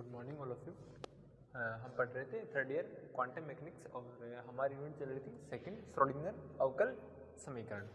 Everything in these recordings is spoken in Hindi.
Good morning all of you. हम पढ़ रहे थे थर्ड ईयर क्वांटम मैकेनिक्स और हमारी यूनिट चल रही थी सेकंड श्रोडिंगर अवकल समीकरण।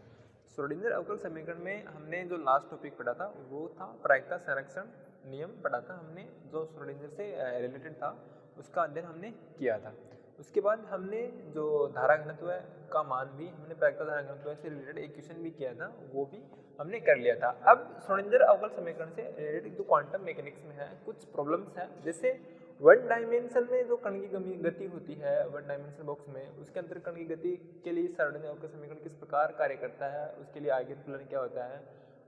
श्रोडिंगर अवकल समीकरण में हमने जो लास्ट टॉपिक पढ़ा था वो था प्रायिकता संरक्षण नियम पढ़ा था हमने, जो श्रोडिंगर से रिलेटेड था उसका अध्ययन हमने किया था। उसके बाद हमने जो धारा घनत्व का मान भी हमने प्रायिकता धारा घनत्व से रिलेटेड एक क्वेश्चन भी किया था, वो भी हमने कर लिया था। अब श्रोडिंगर अवकल समीकरण से रिलेटेड जो क्वांटम मैकेनिक्स में है कुछ प्रॉब्लम्स हैं, जैसे वन डायमेंशन में जो कण की गति होती है वन डायमेंशन बॉक्स में, उसके अंदर कण की गति के लिए श्रोडिंगर अवकल समीकरण किस प्रकार कार्य करता है, उसके लिए आइगन फलन क्या होता है,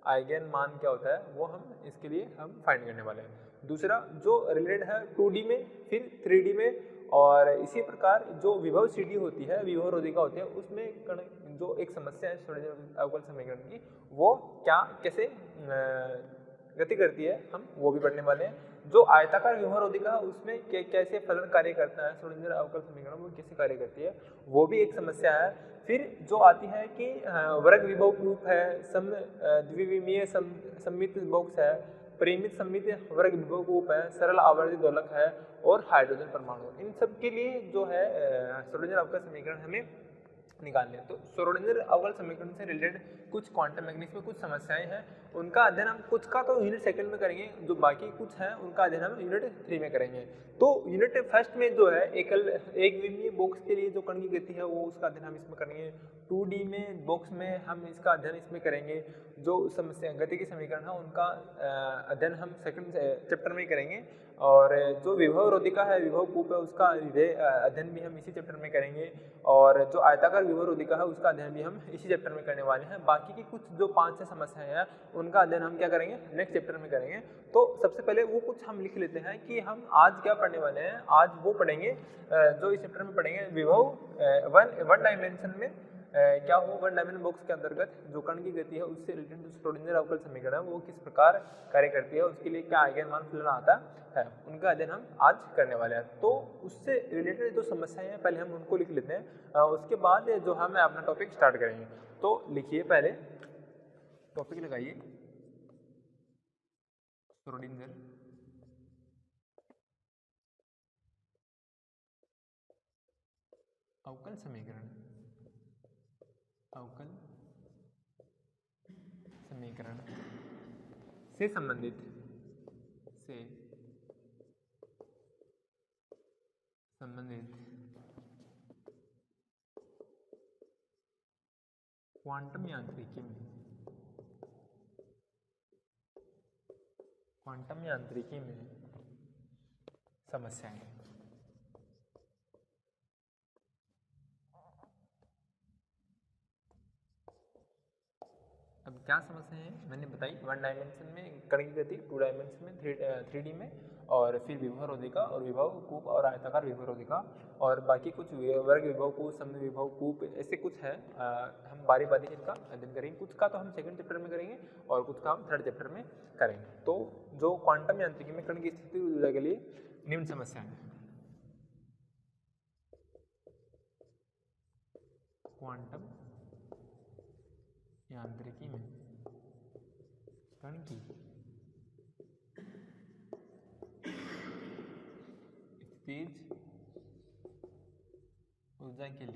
आइगन मान क्या होता है, वो हम इसके लिए हम फाइंड करने वाले हैं। दूसरा जो रिलेटेड है 2D में, फिर 3D में, और इसी प्रकार जो विभव CD होती है, विभव रोधिका होती है, उसमें कण जो एक समस्या है श्रोडिंगर अवकल समीकरण की, वो क्या कैसे गति करती है, हम वो भी पढ़ने वाले हैं। जो आयताकार विभव रोधिका उसमें कैसे फलन कार्य करता है श्रोडिंगर अवकल समीकरण, वो कैसे कार्य करती है, वो भी एक समस्या है। फिर जो आती है कि वर्ग विभव कूप है, द्विविमीय सममित बॉक्स है, परिमित सममित वर्ग विभव कूप है, सरल आवर्ती दोलक है और हाइड्रोजन परमाणु, इन सब के लिए जो है श्रोडिंगर अवकल समीकरण हमें निकालने हैं। तो श्रोडिंगर अवकल समीकरण से रिलेटेड कुछ क्वांटम मैकेनिक्स में कुछ समस्याएं हैं, उनका अध्ययन हम कुछ का तो यूनिट सेकंड में करेंगे, जो बाकी कुछ है उनका अध्ययन हम यूनिट 3 में करेंगे। तो यूनिट फर्स्ट में जो है एक विमीय बॉक्स के लिए जो कण की गति है वो उसका अध्ययन हम इसमें करेंगे। 2D में बॉक्स में हम इसका अध्ययन इसमें करेंगे। जो समस्या गति के समीकरण है उनका अध्ययन हम सेकंड चैप्टर में करेंगे। और जो विभव रोधिका है, विभव कूप है, उसका अध्ययन भी हम इसी चैप्टर में करेंगे। और जो आयताकार विभव रोधिका है उसका अध्ययन भी हम इसी चैप्टर में करने वाले हैं। बाकी की कुछ जो 5-6 समस्याएं हैं उनका अध्ययन हम क्या करेंगे, नेक्स्ट चैप्टर में करेंगे। तो सबसे पहले वो कुछ हम लिख लेते हैं कि हम आज क्या पढ़ने वाले हैं। आज वो पढ़ेंगे जो इस चैप्टर में पढ़ेंगे विभव वन डायमेंशन में क्या हो, वन डायमेंशन बॉक्स के अंतर्गत जो कण की गति है उससे रिलेटेड जो श्रोडिंगर अवकल समीकरण है वो किस प्रकार कार्य करती है, उसके लिए क्या आइगन मान फलन आता है, उनका अध्ययन हम आज करने वाले हैं। तो उससे रिलेटेड जो समस्याएं हैं पहले हम उनको लिख लेते हैं, उसके बाद जो हम अपना टॉपिक स्टार्ट करेंगे। तो लिखिए, पहले टॉपिक लगाइए श्रोडिंगर अवकल समीकरण, अवकल समीकरण से संबंधित क्वांटम यांत्रिकी में समस्याएं। अब क्या समस्या है मैंने बताई, वन डायमेंशन में कण की गति, 2 डायमेंशन में 3D में, और फिर विभव रोधिका और विभव कूप और आयताकार विभव रोधिका, और बाकी कुछ वर्ग विभव कूप, सममित विभव कूप, ऐसे कुछ है। हम बारी बारी इनका अध्ययन करेंगे। कुछ का तो हम सेकंड चैप्टर में करेंगे और कुछ का हम थर्ड चैप्टर में करेंगे। तो जो क्वांटम यांत्रिकी में कण की स्थिति ऊर्जा के लिए निम्न समस्या है। क्वांटम यांत्रिकी में कण की स्थितिज ऊर्जा के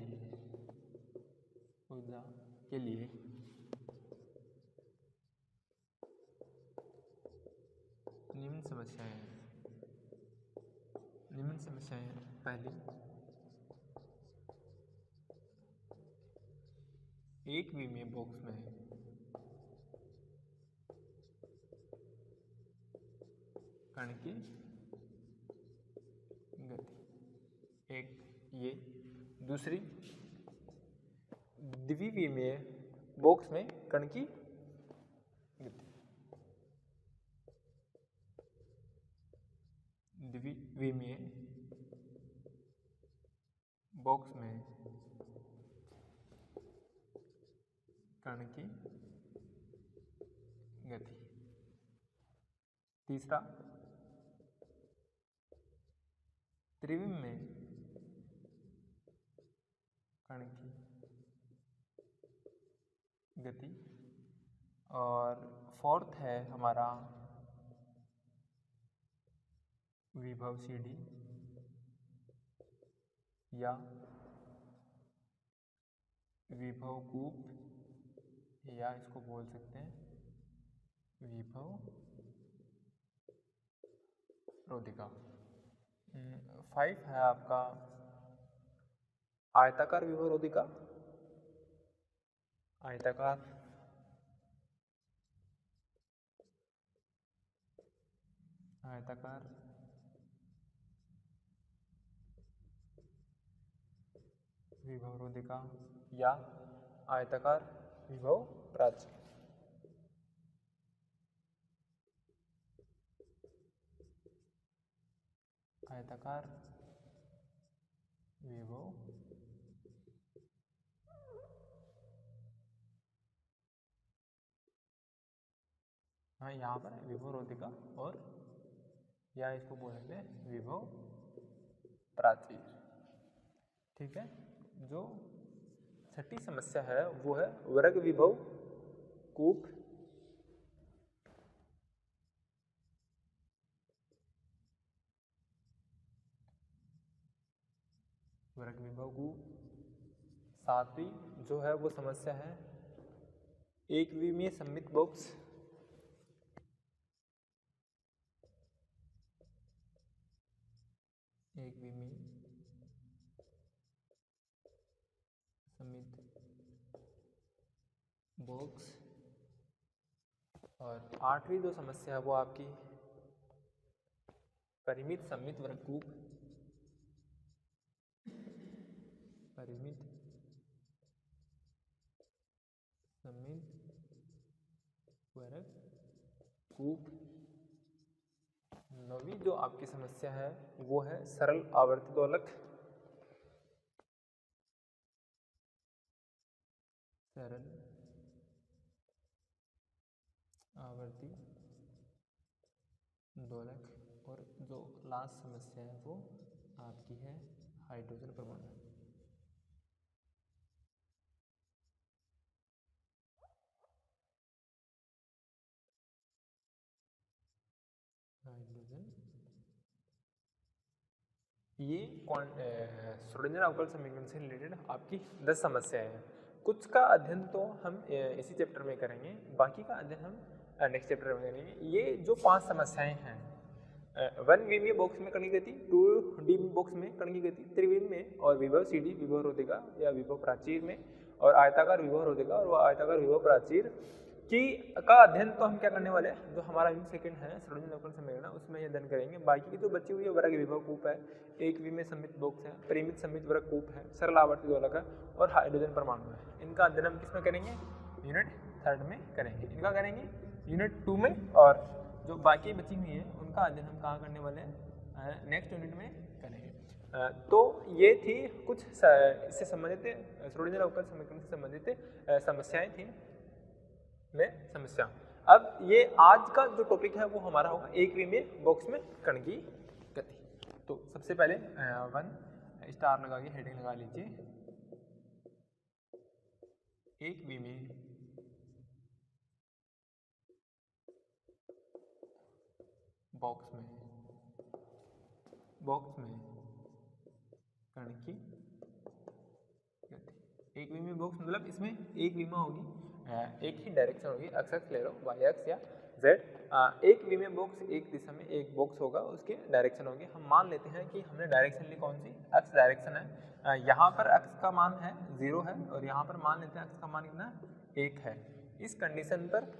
लिए निम्न समस्याएं। पहली, एक विमीय बॉक्स में कण की गति, एक ये। दूसरी, द्विविमीय बॉक्स में कण की गति, द्विविमीय बॉक्स में कण की गति। तीसरा, त्रिविमीय में कण की गति। और फोर्थ है हमारा विभव सी डी या विभव कूप या इसको बोल सकते हैं विभव रोधिका। 5 है आपका आयताकार विभव रोधिका, आयताकार विभव रोधिका या आयताकार विभव प्राचीर। आयताकार विभव हाँ यहाँ पर विभव रोधिका और या इसको बोलेंगे विभव प्राचीर। ठीक है, जो छठी समस्या है वो है वर्ग विभव कूप वर्ग विभव कूप। सातवीं जो है वो समस्या है एक विमीय सममित बॉक्स। एक विमीय सममित बॉक्स। और आठवीं जो समस्या है वो आपकी परिमित सममित वर्गकूप। परिमित सममित वर्गकूप। नौवीं जो आपकी समस्या है वो है सरल आवर्ती दोलक। सरल आवर्ती दोलक। और जो लास्ट समस्या है वो आपकी है हाइड्रोजन परमाणु। हाइड्रोजन ये श्रोडिंगर अवकल समीकरण से रिलेटेड आपकी 10 समस्याएं हैं। कुछ का अध्ययन तो हम इसी चैप्टर में करेंगे, बाकी का अध्ययन हम नेक्स्ट चैप्टर में करेंगे। ये जो 5 समस्याएं हैं 1 विमीय बॉक्स में कण की गति, 2D बॉक्स में कण की गति, त्रिविम में और विभव सीडी विभव रोधिका या विभव प्राचीर में और आयताकार विभव रोधिका और आयताकार विभव प्राचीर की का अध्ययन तो हम क्या करने वाले हैं, जो हमारा यूनिट सेकंड है श्रोडिंगर अवकल समीकरण उसमें ये अध्ययन करेंगे। बाकी की जो बची हुई है वर्ग विभव कूप है, एक विमीय सममित बॉक्स है, परिमित सममित वर्ग कूप है, सरल आवर्ती दोलक है और हाइड्रोजन परमाणु है। इनका अध्ययन हम किसमें करेंगे, यूनिट 3 में करेंगे। इनका करेंगे यूनिट 2 में और जो बाकी बची हुई है उनका अध्ययन हम कहाँ करने वाले हैं, नेक्स्ट यूनिट में करेंगे। तो ये थी कुछ इससे संबंधित श्रोडिंगर अवकल समीकरण से संबंधित समस्याएं थी में समस्या। अब ये आज का जो टॉपिक है वो हमारा होगा एक विमीय बॉक्स में कण की गति। तो सबसे पहले 1 स्टार लगा के हेडिंग लगा लीजिए, एक विमीय बॉक्स में कण की गति। एक विमीय बॉक्स मतलब इसमें एक विमा होगी, एक ही डायरेक्शन होगी, एक्स ले लो, वाई एक्स या जेड। एक विमीय बॉक्स एक दिशा में एक बॉक्स होगा, उसके डायरेक्शन होगी। हम मान लेते हैं कि हमने डायरेक्शन ली कौन सी, एक्स डायरेक्शन है। यहाँ पर एक्स का मान है 0 है और यहाँ पर मान लेते हैं एक्स का मान कितना 1 है। इस कंडीशन पर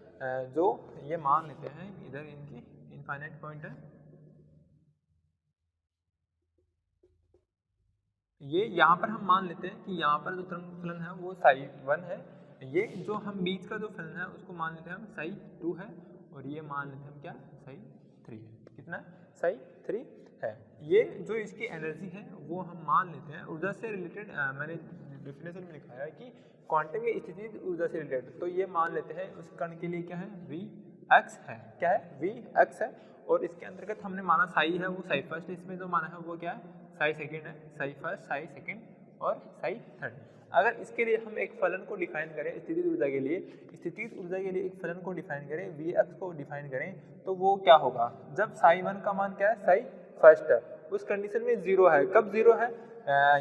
जो ये मान लेते हैं इधर इनकी इनफाइनाइट पॉइंट है, ये यहाँ पर हम मान लेते हैं कि यहाँ पर जो तरंग फलन है वो साई 1 है। ये जो हम बीच का जो फलन है उसको मान लेते हैं हम साई 2 है और ये मान लेते हैं हम क्या साई 3 है। कितना साई 3 है। ये जो इसकी एनर्जी है वो हम मान लेते हैं ऊर्जा से रिलेटेड, मैंने डेफिनेशन में लिखा है कि क्वांटम की स्थिति ऊर्जा से रिलेटेड। तो ये मान लेते हैं उस कण के लिए क्या है वी एक्स है, क्या है वी एक्स है। और इसके अंतर्गत हमने माना साई है वो साई फर्स्ट, इसमें जो माना है वो क्या है साई सेकेंड है, साई फर्स्ट, साई सेकेंड और साई थर्ड। अगर इसके लिए हम एक फलन को डिफाइन करें स्थितिज ऊर्जा के लिए, स्थितिज ऊर्जा के लिए एक फलन को डिफाइन करें, वी एक्स को डिफाइन करें, तो वो क्या होगा जब साई 1 का मान क्या है साई फर्स्ट है, उस कंडीशन में 0 है। कब 0 है?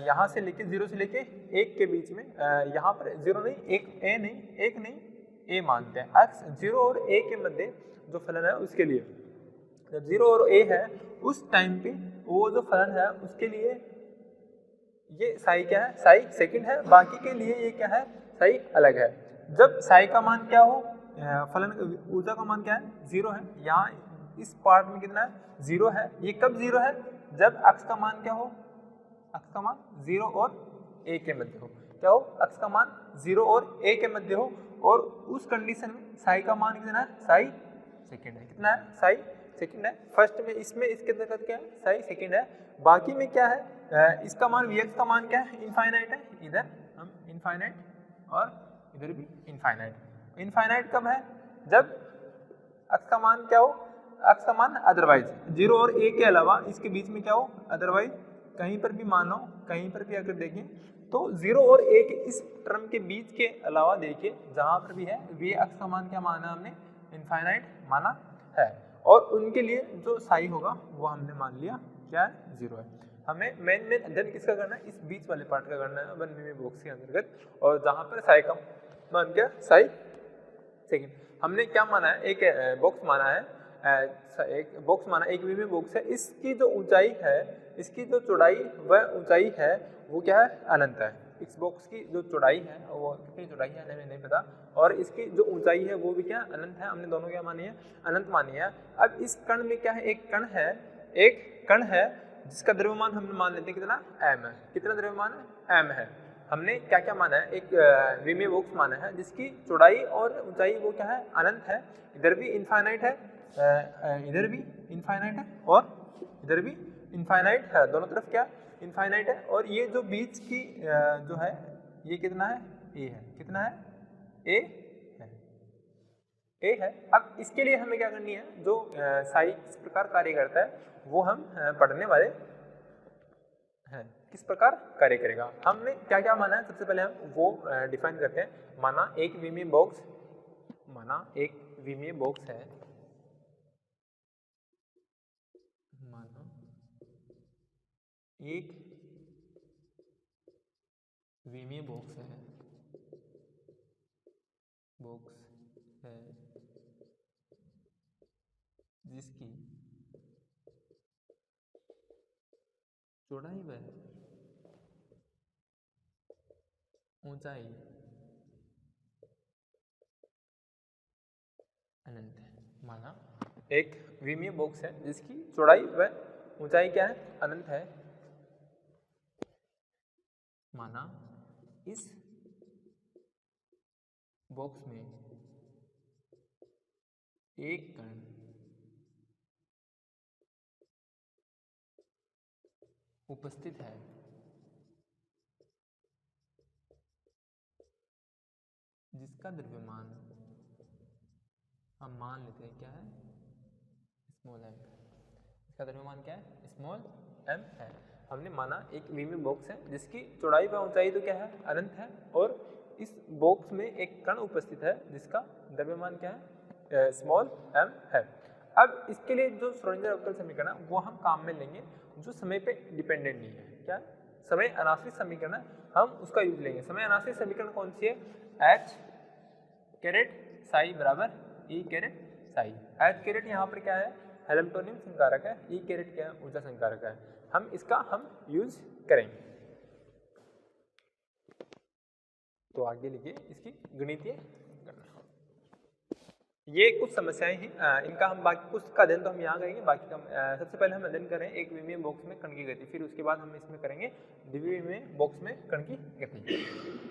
यहाँ से लेके 0 से लेके 1 के बीच में, यहाँ पर 0 नहीं, 1 नहीं a मानते हैं। x 0 और a के मध्य जो फलन है उसके लिए, जब 0 और a है उस टाइम पे वो जो फलन है उसके लिए ये साई क्या है? साई सेकंड है। बाकी के लिए ये क्या है? साई अलग है। जब साई का मान क्या हो, फलन ऊर्जा का मान क्या है? 0 है। यहाँ इस पार्ट में कितना है? 0 है। ये कब 0 है? जब x का मान क्या हो? x का मान 0 और a के मध्य हो। क्या हो? x का मान 0 और a के मध्य हो, और उस कंडीशन में साई का मान कितना है? साई सेकंड है। कितना है? साई सेकंड है। फर्स्ट में इसमें इसके अंतर्गत क्या है? साई सेकंड है। बाकी में क्या है? इसका मान Vx का मान क्या है? इनफाइनाइट है। इधर हम इनफाइनाइट और इधर भी इनफाइनाइट। इनफाइनाइट कब है? जब x का मान क्या हो? x का मान अदरवाइज 0 और a के अलावा इसके बीच में क्या हो? अदरवाइज कहीं पर भी मान हो, कहीं पर भी अगर देखें तो 0 और a के इस टर्म के बीच के अलावा देखिए जहां पर भी है Vx का मान क्या माना हमने? इनफाइनाइट माना है। और उनके लिए जो साई होगा वो हमने मान लिया क्या है? 0 है। हमें मेन अध्ययन किसका करना है? इस बीच वाले पार्ट का करना है 1 बॉक्स के अंतर्गत, और जहां पर साई का मान क्या? साई सेकंड। हमने क्या माना है? एक बॉक्स माना है, एक बॉक्स माना, एक वीमी बॉक्स है। इसकी जो ऊंचाई है, इसकी जो चौड़ाई व ऊंचाई है वो क्या है? अनंत है। इस बॉक्स की जो चौड़ाई है वो कितनी चौड़ाई है हमें नहीं पता, और इसकी जो ऊंचाई है वो भी क्या? अनंत है। हमने दोनों क्या मानी है? अनंत मानी है। अब इस कण में क्या है? एक कण है जिसका द्रव्यमान हमने मान लेते हैं कितना? m है। कितना द्रव्यमान है? m है। हमने क्या क्या माना है? एक विमीय बॉक्स माना है जिसकी चौड़ाई और ऊंचाई वो क्या है? अनंत है। इधर भी इनफाइनाइट है, इधर भी इनफाइनाइट है, और इधर भी इनफाइनाइट है। दोनों तरफ क्या? इनफाइनाइट है। और ये जो बीच की जो है ये कितना है? a है। कितना है? a है। a है। अब इसके लिए हमें क्या करनी है? जो साई किस प्रकार कार्य करता है वो हम पढ़ने वाले हैं। किस प्रकार कार्य करेगा? हमने क्या क्या माना है? सबसे पहले हम वो डिफाइन करते हैं। माना एक विमीय बॉक्स, माना एक विमीय बॉक्स है, माना एक विमीय बॉक्स है, जिसकी चौड़ाई व ऊंचाई अनंत है। माना एक विमीय बॉक्स है जिसकी चौड़ाई व ऊंचाई क्या है? अनंत है। माना इस बॉक्स में एक कण उपस्थित है जिसका द्रव्यमान हम मान लेते हैं क्या है? Small m। इसका द्रव्यमान क्या है? स्मॉल m है। हमने माना एक विमीय बॉक्स है जिसकी चौड़ाई व ऊंचाई तो क्या है? अनंत है, और इस बॉक्स में एक कण उपस्थित है जिसका द्रव्यमान क्या है? स्मॉल m है। अब इसके लिए जो श्रोडिंगर अवकल समीकरण है वो हम काम में लेंगे जो समय पे डिपेंडेंट नहीं है। क्या? समय अनाश्रित समीकरण है, हम उसका यूज लेंगे। समय अनाश्रित समीकरण कौन सी है? h कैरेट साई बराबर e caret psi. h caret यहाँ पर क्या है? हेल्मटोनियम संकारक है। e कैरेट क्या है? ऊर्जा संकारक है। हम इसका यूज करेंगे। तो आगे लिखिए इसकी गणितीय गणना। ये कुछ समस्याएं हैं, इनका हम बाकी कुछ का अध्ययन तो हम यहाँ करेंगे। बाकी का सबसे पहले हम अध्ययन करें एक विमीय बॉक्स में कण की गति, फिर उसके बाद हम इसमें करेंगे द्विविमीय बॉक्स में कण की गति।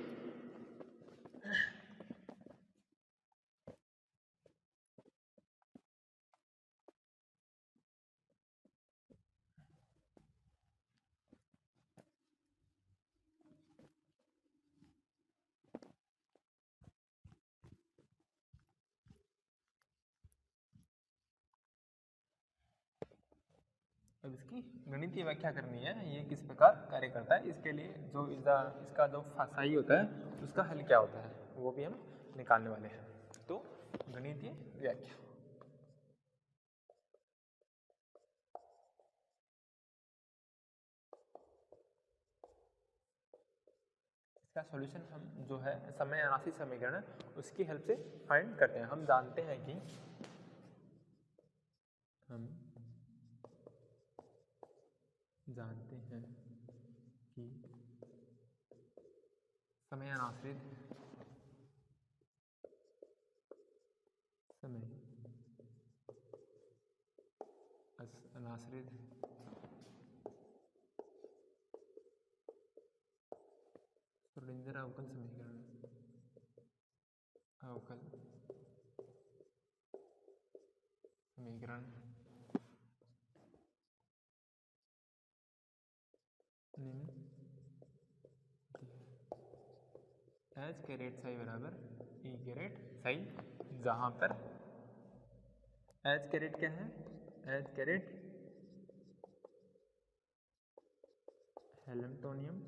अब इसकी गणितीय व्याख्या करनी है, ये किस प्रकार कार्य करता है। इसके लिए जो इसका जो फासाई होता है उसका हल क्या होता है वो भी हम निकालने वाले हैं। तो गणितीय व्याख्या इसका सॉल्यूशन हम जो है समय अनाशी समीकरण है उसकी हेल्प से फाइंड करते हैं। हम जानते हैं कि समय अनाश्रित श्रोडिंगर अवकल समीकरण एच कैरेट साई बराबर ई कैरेट साई, जहाँ पर एच कैरेट क्या है, एच कैरेट हेलेम्टोनियम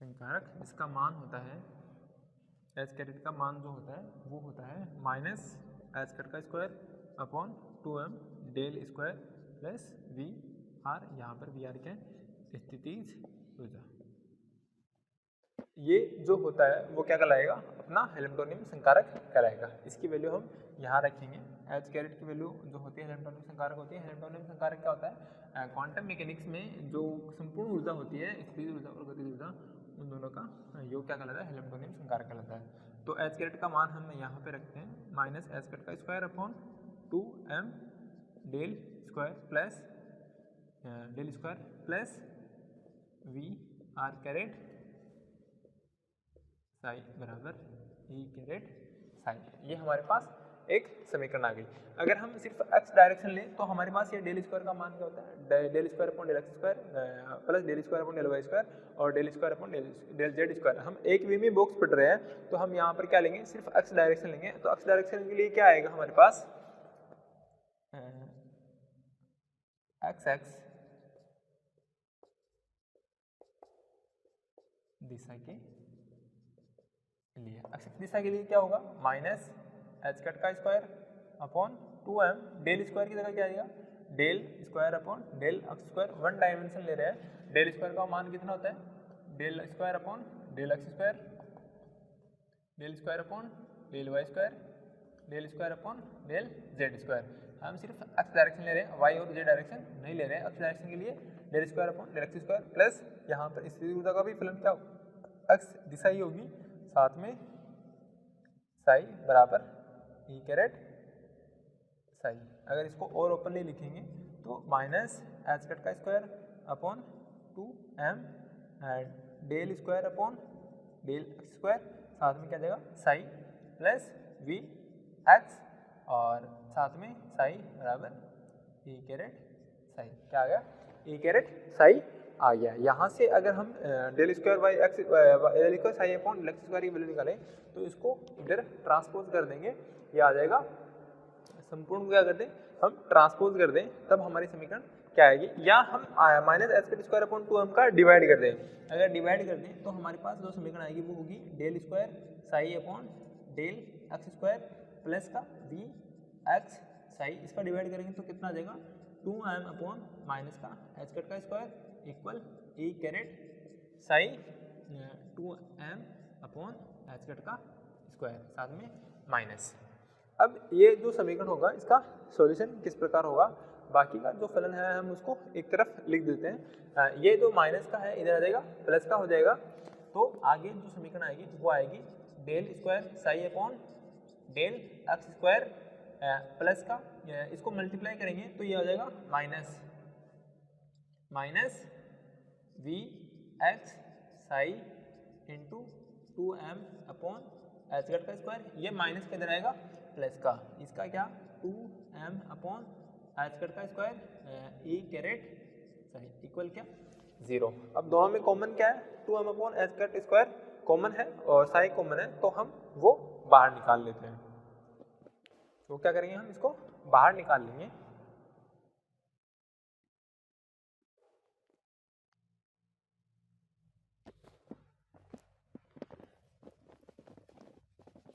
संकारक, इसका मान होता है एच कैरेट का मान जो होता है वो होता है माइनस एच कैरेट का square upon 2m del square plus V R, यहाँ पर वी आर क्या है, स्थितिज ऊर्जा। ये जो होता है वो क्या कहलाएगा, अपना हेलेम्टोनियम संकारक कहलाएगा। इसकी वैल्यू हम यहाँ रखेंगे। एच कैरेट की वैल्यू जो होती है हेलेम्टोनियम संकारक होती है। हेलेम्टोनियम संकारक क्या होता है, क्वांटम मैकेनिक्स में जो संपूर्ण ऊर्जा होती है, स्थितिज ऊर्जा और गतिज ऊर्जा, उन दोनों का योग क्या कहलाता है, हेलेम्टोनियम संकारक कहलाता है। तो एच कैरेट का मान हम यहाँ पे रखते हैं माइनस एच कैरेट का square upon 2m del square plus V R caret psi बराबर ई कैरेट साई। ये हमारे पास एक समीकरण आ गई। अगर हम सिर्फ x डायरेक्शन लें तो हमारे पास ये डेल स्क्वायर का मान क्या होता है, del square upon del x square plus del square upon del Y square और del square upon del Z square. हम एक वे में बॉक्स पढ़ रहे हैं तो हम यहाँ पर क्या लेंगे, सिर्फ x डायरेक्शन लेंगे। तो x डायरेक्शन के लिए क्या आएगा हमारे पास, x दिशा के लिए, x दिशा के लिए क्या होगा, माइनस एच कट का square upon 2m del square की जगह क्या आएगा, del square upon del x square. One dimension ले रहे हैं, डेल स्क्वायर का मान कितना होता है, del square upon del x square, del square upon del Y square, del square upon del Z square. हम सिर्फ एक्स डायरेक्शन ले रहे हैं, वाई और जेड डायरेक्शन नहीं ले रहे हैं। एक्स डायरेक्शन के लिए del square upon del x square plus यहाँ पर स्थितिज ऊर्जा का भी फलन क्या एक्स दिशा ही होगी, साथ में साई बराबर ई कैरेट साई। अगर इसको और ओपनली लिखेंगे तो माइनस एच कट का square upon 2m del square upon del x square, साथ में क्या जाएगा साई प्लस वी एक्स और साथ में साई बराबर ई कैरेट साई। क्या आ गया, ई कैरेट साई आ गया। यहाँ से अगर हम del square by X del square psi upon del x square की वैल्यू निकालें तो इसको इधर ट्रांसपोज कर देंगे, ये आ जाएगा। संपूर्ण क्या कर दें, हम ट्रांसपोज कर दें तब हमारी समीकरण क्या आएगी, या हम माइनस एच के स्क्वायर अपॉन 2m का डिवाइड कर दें। अगर डिवाइड कर दें तो हमारे पास जो समीकरण आएगी वो होगी del square psi upon del x square plus का वी एक्स साई। इसका डिवाइड करेंगे तो कितना आ जाएगा, 2m अपॉन माइनस का एच कट का square equal E caret psi 2m upon H cut का स्क्वायर, साथ में माइनस। अब ये जो समीकरण होगा इसका सॉल्यूशन किस प्रकार होगा, बाकी का जो फलन है हम उसको एक तरफ लिख देते हैं। ये जो माइनस का है इधर आ जाएगा, प्लस का हो जाएगा। तो आगे जो समीकरण आएगी वो आएगी del square psi upon del x square plus का, इसको मल्टीप्लाई करेंगे तो ये आ जाएगा minus V x psi into 2m upon H cut का स्क्वायर। ये माइनस के इधर आएगा प्लस का, इसका क्या 2m अपॉन एच कट का square E caret psi equal क्या 0। अब दोनों में कॉमन क्या है, 2m upon H cut square common है और साई कॉमन है, तो हम वो बाहर निकाल लेते हैं। तो क्या करेंगे, हम इसको बाहर निकाल लेंगे।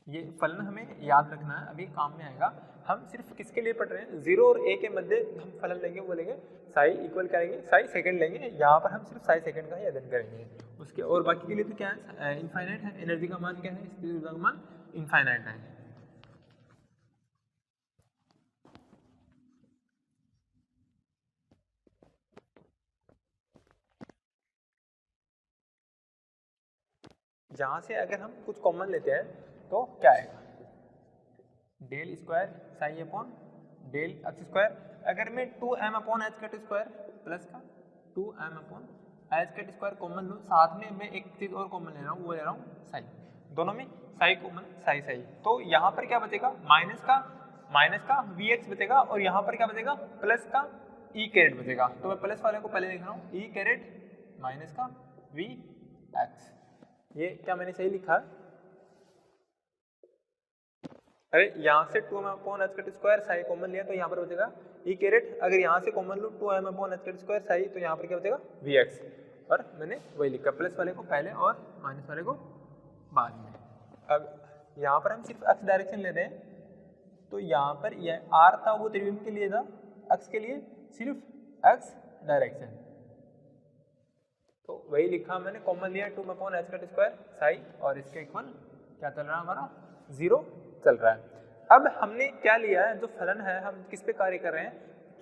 ये फलन हमें याद रखना है, अभी काम में आएगा। हम सिर्फ किसके लिए पढ़ रहे हैं, 0 और a के मध्य हम फलन लेंगे, वो लेंगे साई इक्वल करेंगे साई सेकंड लेंगे, यहाँ पर हम सिर्फ साई सेकंड का ही अध्ययन करेंगे उसके, और बाकी के लिए तो क्या है, इनफाइनाइट है। एनर्जी का मान क्या है, स्थिर ऊर्जा का मान इनफाइनाइट है। जहाँ से अगर हम कुछ कॉमन लेते हैं तो क्या आएगा, del square psi upon del x square. अगर मैं 2m upon H cut square plus का 2m upon H cut square common लूँ, साथ में मैं एक चीज़ और कॉमन ले रहा हूँ, वो ले रहा हूँ साई, दोनों में साई कॉमन, साई साई, तो यहाँ पर क्या बचेगा, माइनस का vx बचेगा, और यहाँ पर क्या बचेगा, प्लस का ई कैरेट बचेगा। तो मैं प्लस वाले को पहले लिख रहा हूँ, ई कैरेट माइनस का vx। ये क्या मैंने सही लिखा है, अरे यहाँ से 2m upon H cut square Sai common लिया तो यहाँ पर बचेगा ई कैरेट, अगर यहाँ से कॉमन लूँ 2m upon H cut square Sai तो यहाँ पर क्या बचेगा vx, और मैंने वही लिखा, प्लस वाले को पहले और माइनस वाले को बाद में। अब यहाँ पर हम सिर्फ x डायरेक्शन ले रहे हैं, तो यहाँ पर यह r था वो त्रिविम के लिए था, x के लिए सिर्फ x डायरेक्शन, तो वही लिखा मैंने, कॉमन लिया 2m upon H cut square Sai, और इसके इक्वल क्या चल रहा है हमारा 0 चल रहा है। अब हमने क्या लिया है, जो फलन है हम किस पे कार्य कर रहे हैं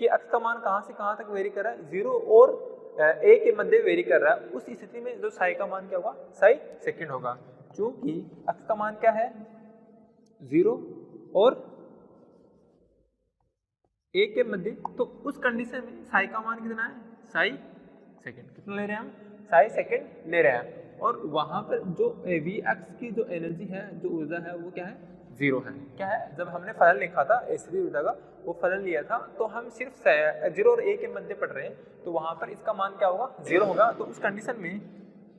कि x का मान कहाँ से कहाँ तक वेरी कर रहा है, 0 और a के मध्य वेरी कर रहा है, उस स्थिति में जो साई का मान क्या होगा, साई सेकंड होगा, क्योंकि x का मान क्या है 0 और a के मध्य, तो उस कंडीशन में साई का मान कितना है, साई सेकंड, कितना ले रहे हैं हम, साई सेकंड ले रहे हैं, और वहां पर जो Vx की जो एनर्जी है, जो ऊर्जा है वो क्या है, 0 है। क्या है, जब हमने फलन लिखा था स्थिर ऊर्जा का, वो फलन लिया था, तो हम सिर्फ 0 और a के मध्य पढ़ रहे हैं, तो वहां पर इसका मान क्या होगा, 0 होगा। तो उस कंडीशन में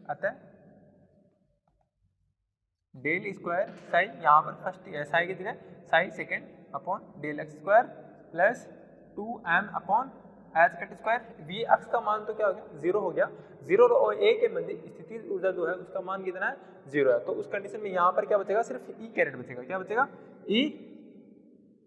आता है डेल स्क्वायर साई, यहाँ पर फर्स्ट साई की जगह psi second upon del x square plus 2m upon H cut square, V X का मान तो क्या हो गया, 0 हो गया, 0 और a के मध्य स्थिति ऊर्जा जो है उसका मान कितना है, 0 है। तो उस कंडीशन में यहाँ पर क्या बचेगा, सिर्फ ई कैरेट बचेगा, क्या बचेगा, ई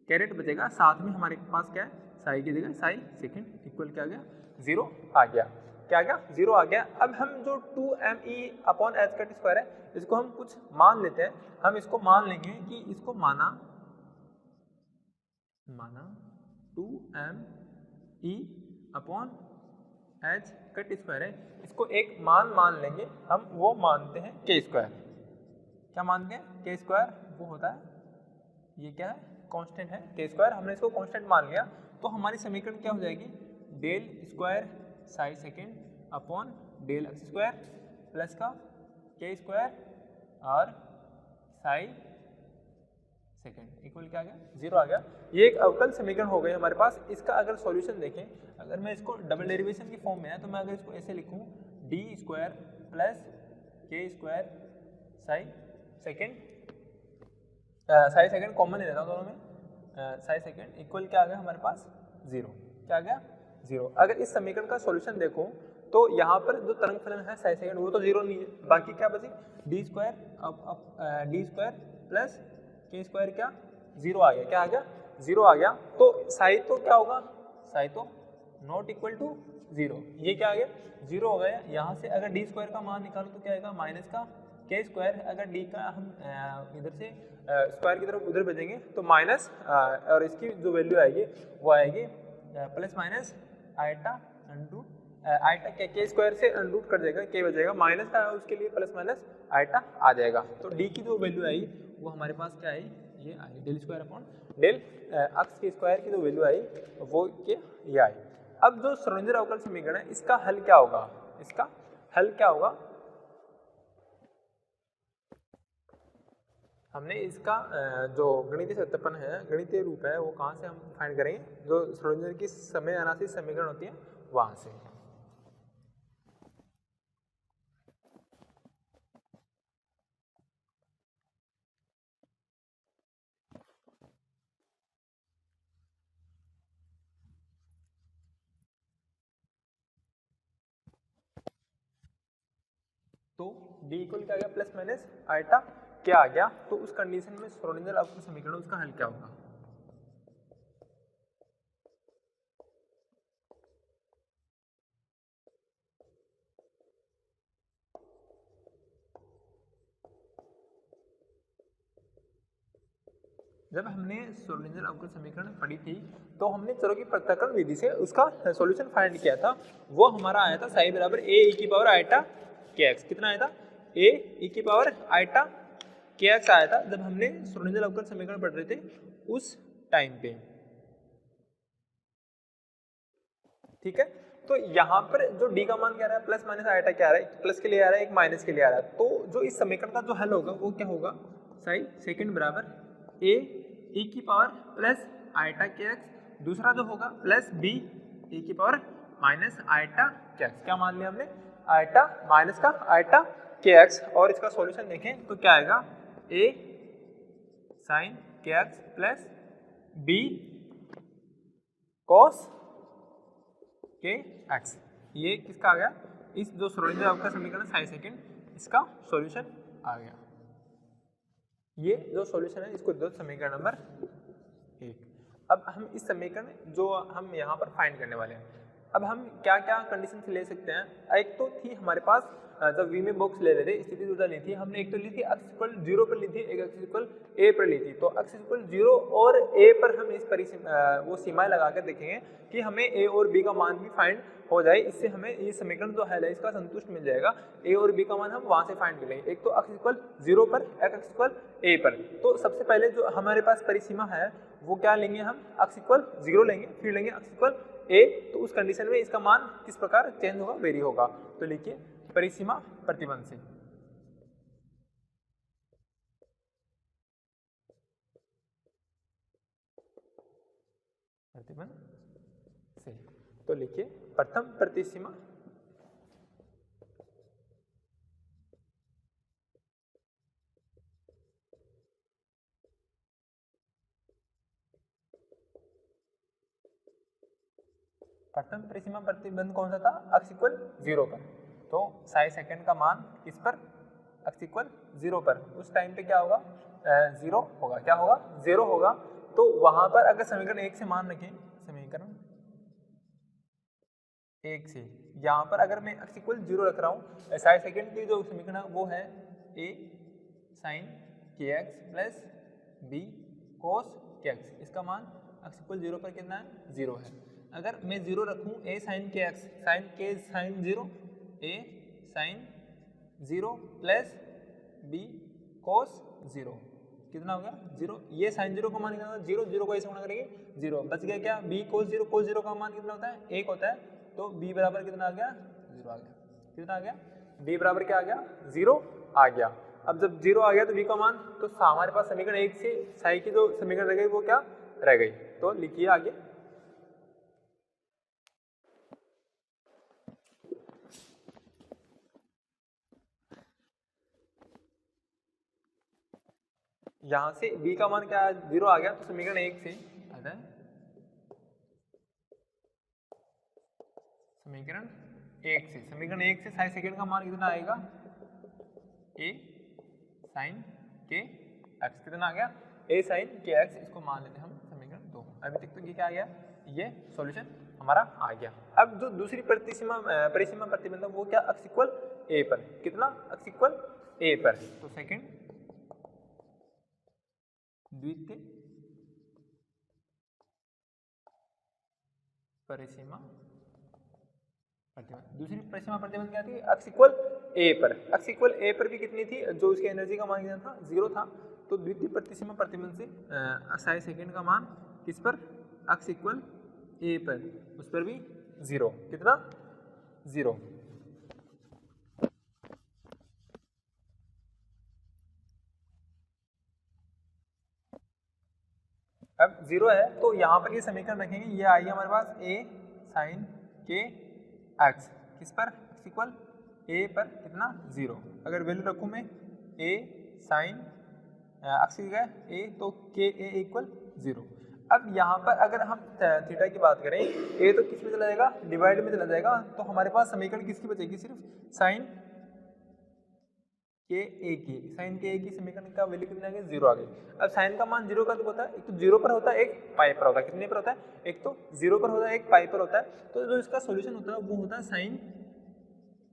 कैरेट बचेगा, साथ में हमारे पास क्या है, साई की जगह साई सेकेंड इक्वल क्या आ गया, 0 आ गया, क्या आ गया, 0 आ गया। अब हम जो 2me upon H cut square है, इसको हम कुछ मान लेते हैं, हम इसको मान लेंगे कि इसको माना 2me upon H cut square है, इसको एक मान लेंगे हम, वो मानते हैं के स्क्वायर, क्या मानते हैं, के स्क्वायर, वो होता है, ये क्या है, कांस्टेंट है के स्क्वायर, हमने इसको कांस्टेंट मान लिया, तो हमारी समीकरण क्या हो जाएगी, del square psi second upon del x square plus का के स्क्वायर और साई सेकेंड इक्वल क्या आ गया, 0 आ गया। ये एक अवकल समीकरण हो गई हमारे पास। इसका अगर सॉल्यूशन देखें, अगर मैं इसको डबल डेरिवेशन की फॉर्म में है, तो मैं अगर इसको ऐसे लिखूं, डी स्क्वायर प्लस के स्क्वायर साई सेकेंड कॉमन ले लेता हूँ दोनों में, साई सेकेंड इक्वल क्या आ गया हमारे पास, 0, क्या आ गया, 0। अगर इस समीकरण का सॉल्यूशन देखो तो यहाँ पर जो तरंग फलन है साई सेकेंड, वो तो 0 नहीं है, बाकी क्या बचे, D square D square plus के स्क्वायर, क्या 0 आ गया, क्या आ गया, 0 आ गया। तो साई तो क्या होगा, साई तो नॉट इक्वल टू 0, ये क्या आ गया, 0 हो गया। यहाँ से अगर डी स्क्वायर का मान निकालो तो क्या आएगा, माइनस का के स्क्वायर, अगर डी का हम इधर से स्क्वायर की तरफ उधर भेजेंगे तो माइनस, और इसकी जो वैल्यू आएगी वो आएगी plus minus iota under root iota, K square से अंडरूट कर देगा, के बचेगा, माइनस का उसके लिए प्लस माइनस आइटा आ जाएगा। तो डी की जो वैल्यू आई वो हमारे पास क्या आई, ये आई del square upon del x के स्क्वायर की जो वैल्यू आई वो ये आई। अब जो श्रोडिंगर अवकल समीकरण है, इसका हल क्या होगा, इसका हल क्या होगा, हमने इसका जो गणितीय सत्यापन है, गणितीय रूप है, वो कहाँ से हम फाइंड करेंगे, जो श्रोडिंगर की समय अनाश्रित समीकरण होती है वहाँ से। तो डी इक्वल क्या आ गया, प्लस माइनस आइटा क्या आ गया, तो उस कंडीशन में श्रोडिंगर अवकल समीकरण उसका हल क्या होगा। जब हमने श्रोडिंगर अवकल समीकरण पढ़ी थी तो हमने चरों की पृथक्करण विधि से उसका सॉल्यूशन फाइंड किया था। वो हमारा आया था साई बराबर ए ई की पावर आइटा के एक्स। कितना आया था, ए ई की पावर आइटा के एक्स आया था जब हमने श्रोडिंगर अवकल समीकरण पढ़ रहे थे उस टाइम पे। ठीक है, तो यहाँ पर जो डी का मान क्या रहा है, प्लस माइनस आइटा क्या आ रहा है, प्लस के लिए आ रहा है, एक माइनस के लिए आ रहा है। तो जो इस समीकरण का जो हल होगा वो क्या होगा, साई सेकंड बराबर ए ई की पावर प्लस आइटा के एक्स, दूसरा जो होगा प्लस बी ई की पावर माइनस आइटा के एक्स। क्या मान लिया हमने, आइटा माइनस का आइटा के एक्स। और इसका सॉल्यूशन देखें तो क्या आएगा, ए साइन के एक्स प्लस बी कॉस के एक्स। ये किसका आ गया, इस जो श्रोडिंगर अवकल समीकरण साई सेकंड, इसका सॉल्यूशन आ गया। ये जो सॉल्यूशन है इसको दो समीकरण नंबर 1। अब हम इस समीकरण जो हम यहाँ पर फाइंड करने वाले हैं, अब हम क्या क्या कंडीशन से ले सकते हैं। एक तो थी हमारे पास जब वी में बॉक्स ले रहे थे स्थिति ऊर्जा ली थी हमने, एक तो ली थी एक्स इक्वल 0 पर ली थी, एक एक्स इक्वल ए पर ली थी। तो एक्स इक्वल 0 और ए पर हम इस वो सीमाएं लगा कर देखेंगे कि हमें ए और बी का मान भी फाइंड हो जाए। इससे हमें ये समीकरण जो है इसका संतुष्ट मिल जाएगा। ए और बी का मान हम वहां से फाइंड कर लेंगे, एक तो एक्स इक्वल 0 पर, एक एक्स इक्वल ए पर। तो सबसे पहले जो हमारे पास परिसीमा है वो क्या लेंगे, हम एक्स इक्वल 0 लेंगे, फिर लेंगे एक्स इक्वल ए। तो उस कंडीशन में इसका मान किस प्रकार चेंज होगा, वेरी होगा। तो लिखिए परिसीमा प्रतिबंध से, प्रतिबंध से। तो लिखिए प्रथम प्रतिसीमा प्रथम परिसीमा प्रतिबंध कौन सा था, एक्स इक्वल 0 पर। तो साई सेकंड का मान किस पर, एक्स इक्वल 0 पर। उस टाइम पे क्या होगा, 0 होगा। क्या होगा, 0 होगा। तो वहां पर अगर समीकरण 1 से मान रखें, समीकरण 1 से यहाँ पर अगर मैं एक्स इक्वल 0 रख रहा हूँ, साई सेकंड की जो समीकरण है वो है ए साइन के एक्स प्लस बी कोस के एक्स। इसका मान एक्स इक्वल 0 पर कितना है, 0 है। अगर मैं 0 रखूँ ए साइन के एक्स, साइन के साइन 0, ए साइन 0 प्लस बी कोस 0, कितना हो गया, 0। ये साइन 0 का मान कितना होता है, 0, 0 को ऐसे गुणा करेंगे 0, बच गया क्या, बी कोस 0, कोस 0 का मान कितना होता है, 1 होता है। तो b बराबर कितना आ गया, 0 आ गया। कितना आ गया, b बराबर क्या आ गया, 0 आ गया। अब जब 0 आ गया तो b का मान, तो हमारे पास समीकरण 1 से साई की जो समीकरण रह गई वो क्या रह गई। तो लिखिए आगे, यहां से b का मान क्या 0 आ गया, तो समीकरण 1 से आता है, समीकरण 1 से साइन सेकंड का मान कितना आएगा, a साइन के एक्स। कितना आ गया, a साइन के एक्स। इसको मान लेते हैं हम समीकरण 2। अभी तक तो ये क्या आ गया, ये सॉल्यूशन हमारा आ गया। अब जो दूसरी परिसीमा प्रतिबंध वो क्या, एक्स इक्वल a पर। कितना, एक्स इक्वल a पर। तो सेकंड द्वितीय परिसीमा प्रतिबंध। दूसरी परिसीमा प्रतिबंध क्या थी, एक्स इक्वल ए पर। एक्स इक्वल ए पर भी कितनी थी, जो उसकी एनर्जी का मान कितना था, 0 था। तो द्वितीय परिसीमा प्रतिबंध से साई सेकंड का मान किस पर, एक्स इक्वल ए पर, उस पर भी 0। कितना, 0। अब 0 है तो यहाँ पर ये समीकरण रखेंगे, ये आएगी हमारे पास a साइन के एक्स, किस पर, एक्स इक्वल a पर, कितना, 0। अगर वैल्यू रखूँ मैं a साइन एक्स की जगह a, तो के a इक्वल 0। अब यहाँ पर अगर हम थीटा की बात करें, a तो किस में चला जाएगा, डिवाइड में चला जाएगा। तो हमारे पास समीकरण किसकी बचेगी, सिर्फ साइन के ए की साइन के ए की समीकरण का वैल्यू कितनी आ गई 0 आ गई। अब साइन का मान 0 का तो होता है, एक तो 0 पर होता है, एक पाई पर होता है। कितने पर होता है? एक तो 0 पर होता है, एक पाई पर होता है। तो जो इसका सोल्यूशन होता है वो होता है साइन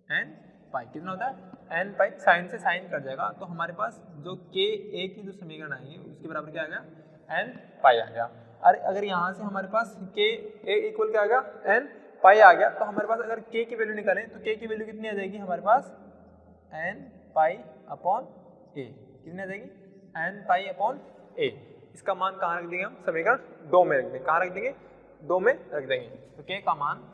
एन पाई। कितना होता है? एन पाई। साइन से साइन कट जाएगा तो हमारे पास जो के ए की जो समीकरण आएगी उसके बराबर क्या आ गया? एन पाई आ गया। अरे अगर यहाँ से हमारे पास के ए इक्वल क्या आ गया? एन पाई आ गया। तो हमारे पास अगर के की वैल्यू निकालें तो के की वैल्यू कितनी आ जाएगी हमारे पास? एन पाई अपॉन ए। कितनी आ जाएगी? एन पाई अपॉन ए। इसका मान कहाँ रख देंगे हम? समीकरण 2 में रख देंगे। कहाँ रख देंगे? 2 में रख देंगे। तो के का मान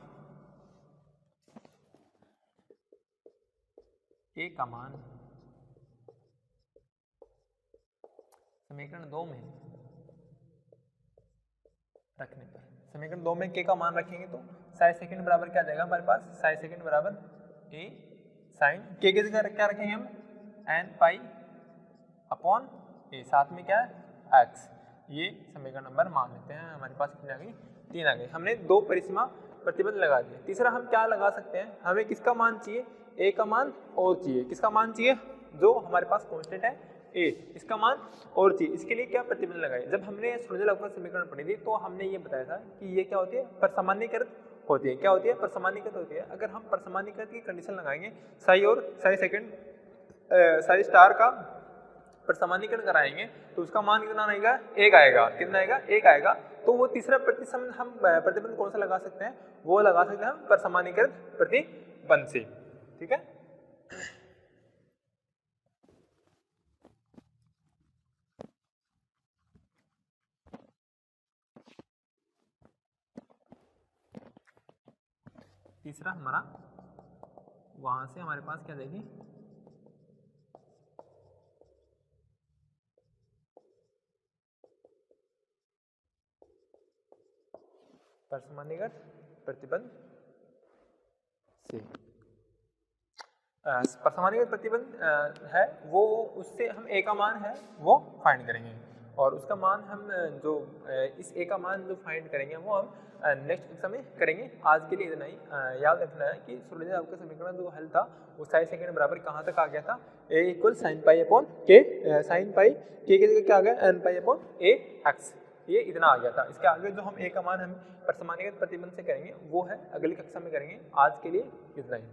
समीकरण 2 में रखने पर, समीकरण 2 में के का मान रखेंगे तो साइन सेकंड बराबर क्या आ जाएगा हमारे पास? साइन सेकंड बराबर ए साइन के की जगह क्या रखेंगे हम? एन पाई अपॉन ए, साथ में क्या है? एक्स। ये समीकरण नंबर मान लेते हैं। हमारे पास कितनी आ गई? 3 आ गई। हमने 2 परिसीमा प्रतिबंध लगा दिए। तीसरा हम क्या लगा सकते हैं? हमें किसका मान चाहिए? ए का मान और चाहिए। किसका मान चाहिए? जो हमारे पास कांस्टेंट है ए, इसका मान और चाहिए। इसके लिए क्या प्रतिबंध लगाए? जब हमने श्रोडिंगर अवकल समीकरण पढ़ी थी तो हमने ये बताया था कि ये क्या होती है? परसामान्यीकृत होती है। क्या होती है? परसामान्यीकृत होती है। अगर हम परसामान्यीकृत की कंडीशन लगाएंगे साई और साई सेकंड साई स्टार का परसामान्यीकरण कराएंगे तो उसका मान कितना आएगा? 1 आएगा। कितना आएगा? 1 आएगा। तो वो तीसरा प्रतिबंध हम प्रतिबंध कौन सा लगा सकते हैं? वो लगा सकते हैं हम परसामान्यीकृत प्रतिबंध से। ठीक है। तीसरा हमारा वहां से हमारे पास क्या जाएगी? परसामान्यीकृत प्रतिबंध से। परसामान्यीकृत प्रतिबंध है वो, उससे हम ए का मान है वो फाइंड करेंगे और उसका मान हम जो इस ए का मान जो फाइंड करेंगे वो हम नेक्स्ट एग्जाम में करेंगे। आज के लिए इतना ही। याद रखना है कि श्रोडिंगर अवकल समीकरण जो हल था वो साइन सेकंड बराबर कहाँ तक आ गया था? ए इक्वल साइन पाई अपॉन के, साइन पाई के की जगह क्या आ गया? एन पाई अपॉन ए एक्स। ये इतना आ गया था। इसके आगे जो हम ए का मान हम परसामान्यीकृत प्रतिबंध से करेंगे वो है अगली कक्षा में करेंगे। आज के लिए इतना ही।